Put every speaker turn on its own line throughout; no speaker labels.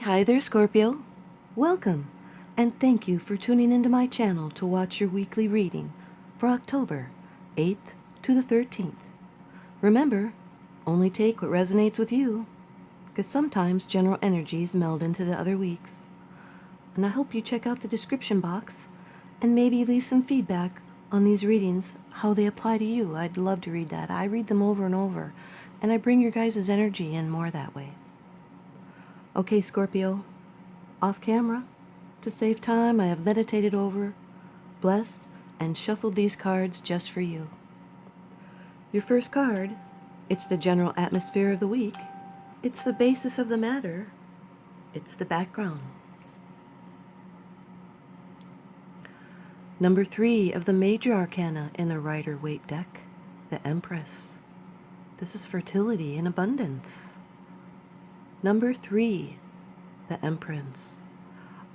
Hi there, Scorpio. Welcome, and thank you for tuning into my channel to watch your weekly reading for October 8th to the 13th. Remember, only take what resonates with you, because sometimes general energies meld into the other weeks. And I hope you check out the description box and maybe leave some feedback on these readings, how they apply to you. I'd love to read that. I read them over and over, and I bring your guys' energy in more that way. Okay, Scorpio, off camera, to save time, I have meditated over, blessed, and shuffled these cards just for you. Your first card, it's the general atmosphere of the week. It's the basis of the matter. It's the background. Number 3 of the major arcana in the Rider-Waite deck, the Empress. This is fertility and abundance. Number 3, the Empress.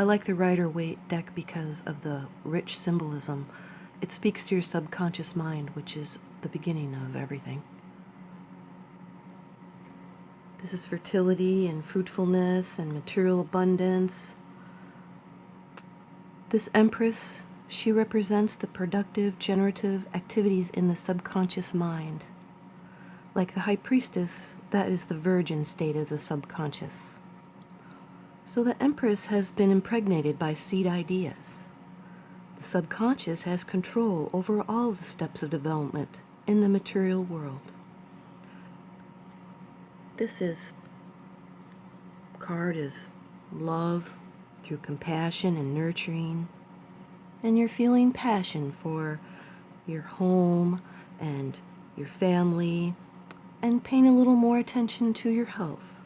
I like the Rider-Waite deck because of the rich symbolism. It speaks to your subconscious mind, which is the beginning of everything. This is fertility and fruitfulness and material abundance. This Empress, she represents the productive, generative activities in the subconscious mind. Like the High Priestess, that is the virgin state of the subconscious. So the Empress has been impregnated by seed ideas. The subconscious has control over all the steps of development in the material world. This card is love through compassion and nurturing. And you're feeling passion for your home and your family, and paying a little more attention to your health.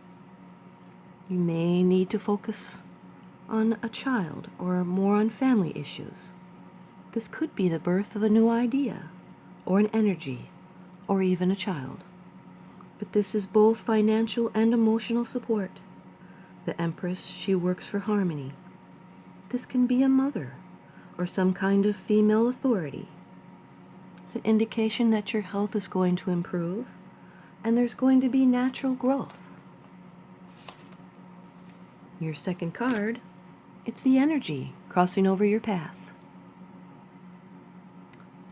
You may need to focus on a child or more on family issues. This could be the birth of a new idea, or an energy, or even a child. But this is both financial and emotional support. The Empress, she works for harmony. This can be a mother, or some kind of female authority. It's an indication that your health is going to improve, and there's going to be natural growth. Your second card, it's the energy crossing over your path.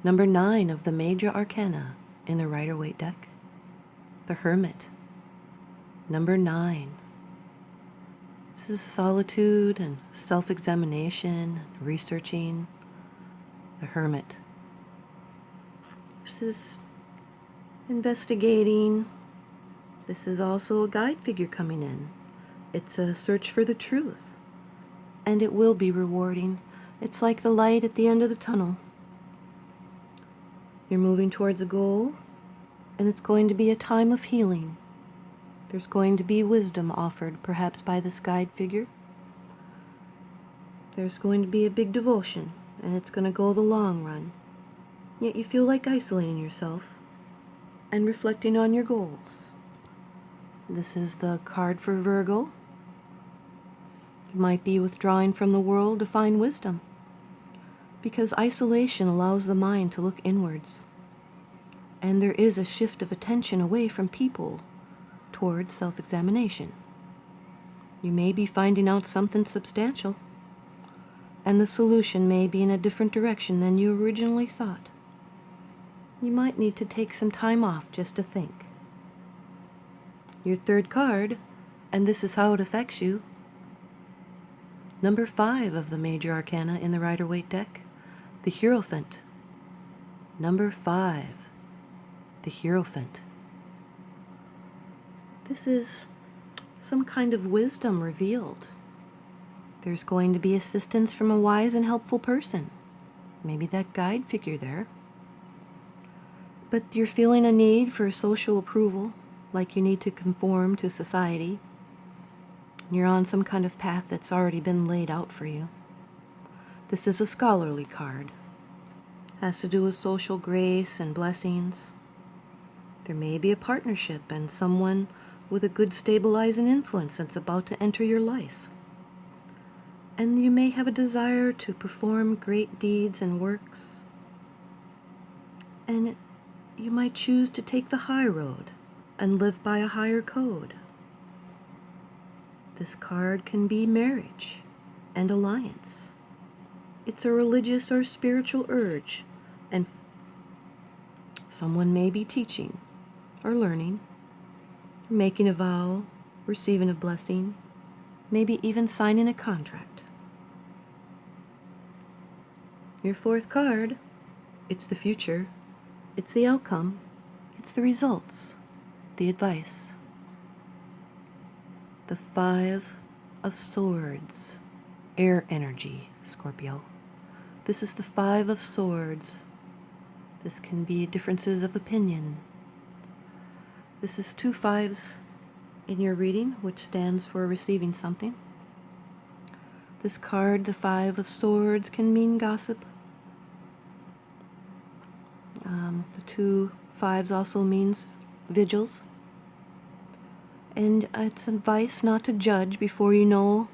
Number 9 of the major arcana in the Rider-Waite deck, the Hermit. Number 9. This is solitude and self-examination, researching. The Hermit. This is investigating. This is also a guide figure coming in. It's a search for the truth, and it will be rewarding. It's like the light at the end of the tunnel. You're moving towards a goal, and it's going to be a time of healing. There's going to be wisdom offered, perhaps by this guide figure. There's going to be a big devotion, and it's going to go the long run. Yet you feel like isolating yourself and reflecting on your goals. This is the card for Virgo. You might be withdrawing from the world to find wisdom, because isolation allows the mind to look inwards. And there is a shift of attention away from people towards self-examination. You may be finding out something substantial, and the solution may be in a different direction than you originally thought. You might need to take some time off just to think. Your third card, and this is how it affects you. Number 5 of the major arcana in the Rider-Waite deck, the Hierophant. Number 5, the Hierophant. This is some kind of wisdom revealed. There's going to be assistance from a wise and helpful person. Maybe that guide figure there. But you're feeling a need for social approval, like you need to conform to society. You're on some kind of path that's already been laid out for you. This is a scholarly card. Has to do with social grace and blessings. There may be a partnership and someone with a good stabilizing influence that's about to enter your life. And you may have a desire to perform great deeds and works. And you might choose to take the high road and live by a higher code. This card can be marriage and alliance. It's a religious or spiritual urge, and someone may be teaching or learning, making a vow, receiving a blessing, maybe even signing a contract. Your fourth card, it's the future, it's the outcome, it's the results, the advice. The Five of Swords, air energy, Scorpio. This is the Five of Swords. This can be differences of opinion. This is 2 fives in your reading, which stands for receiving something. This card, the Five of Swords, can mean gossip. The 2 fives also means vigils. And it's advice not to judge before you know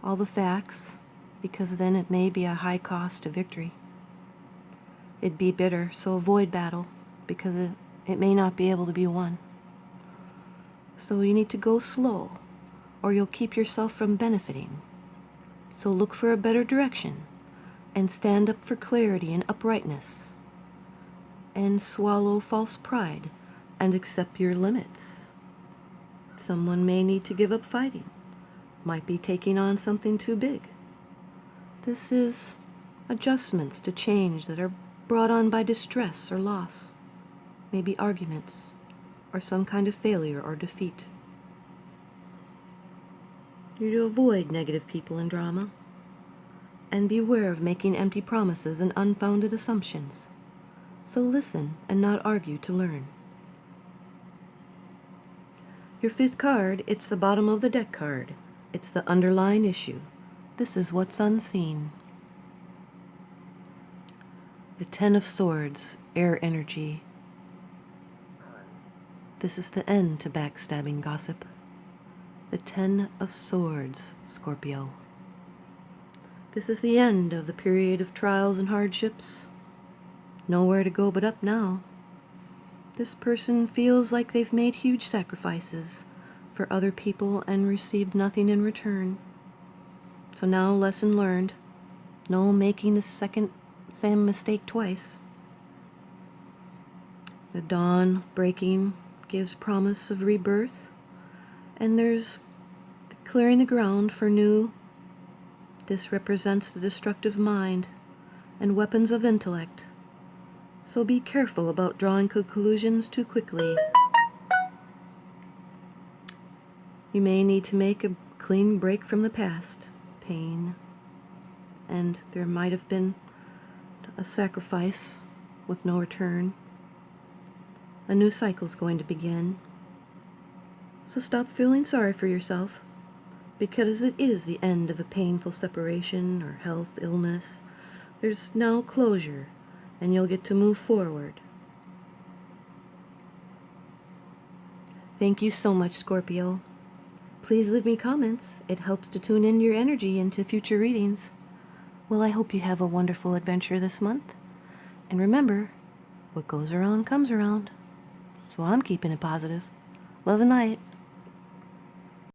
all the facts, because then it may be a high cost to victory. It'd be bitter, so avoid battle, because it may not be able to be won. So you need to go slow, or you'll keep yourself from benefiting. So look for a better direction, and stand up for clarity and uprightness, and swallow false pride, and accept your limits. Someone may need to give up fighting, might be taking on something too big. This is adjustments to change that are brought on by distress or loss, maybe arguments, or some kind of failure or defeat. You're to avoid negative people and drama, and beware of making empty promises and unfounded assumptions. So listen and not argue to learn. Your fifth card, it's the bottom of the deck card. It's the underlying issue. This is what's unseen. The Ten of Swords, air energy. This is the end to backstabbing gossip. The Ten of Swords, Scorpio. This is the end of the period of trials and hardships. Nowhere to go but up now. This person feels like they've made huge sacrifices for other people and received nothing in return. So now, lesson learned. No making the same mistake twice. The dawn breaking gives promise of rebirth, and there's clearing the ground for new. This represents the destructive mind and weapons of intellect. So be careful about drawing conclusions too quickly. You may need to make a clean break from the past, pain, and there might have been a sacrifice with no return. A new cycle's going to begin. So stop feeling sorry for yourself, because it is the end of a painful separation or health illness. There's now closure, and you'll get to move forward. Thank you so much, Scorpio. Please leave me comments. It helps to tune in your energy into future readings. Well, I hope you have a wonderful adventure this month. And remember, what goes around comes around. So I'm keeping it positive. Love and light.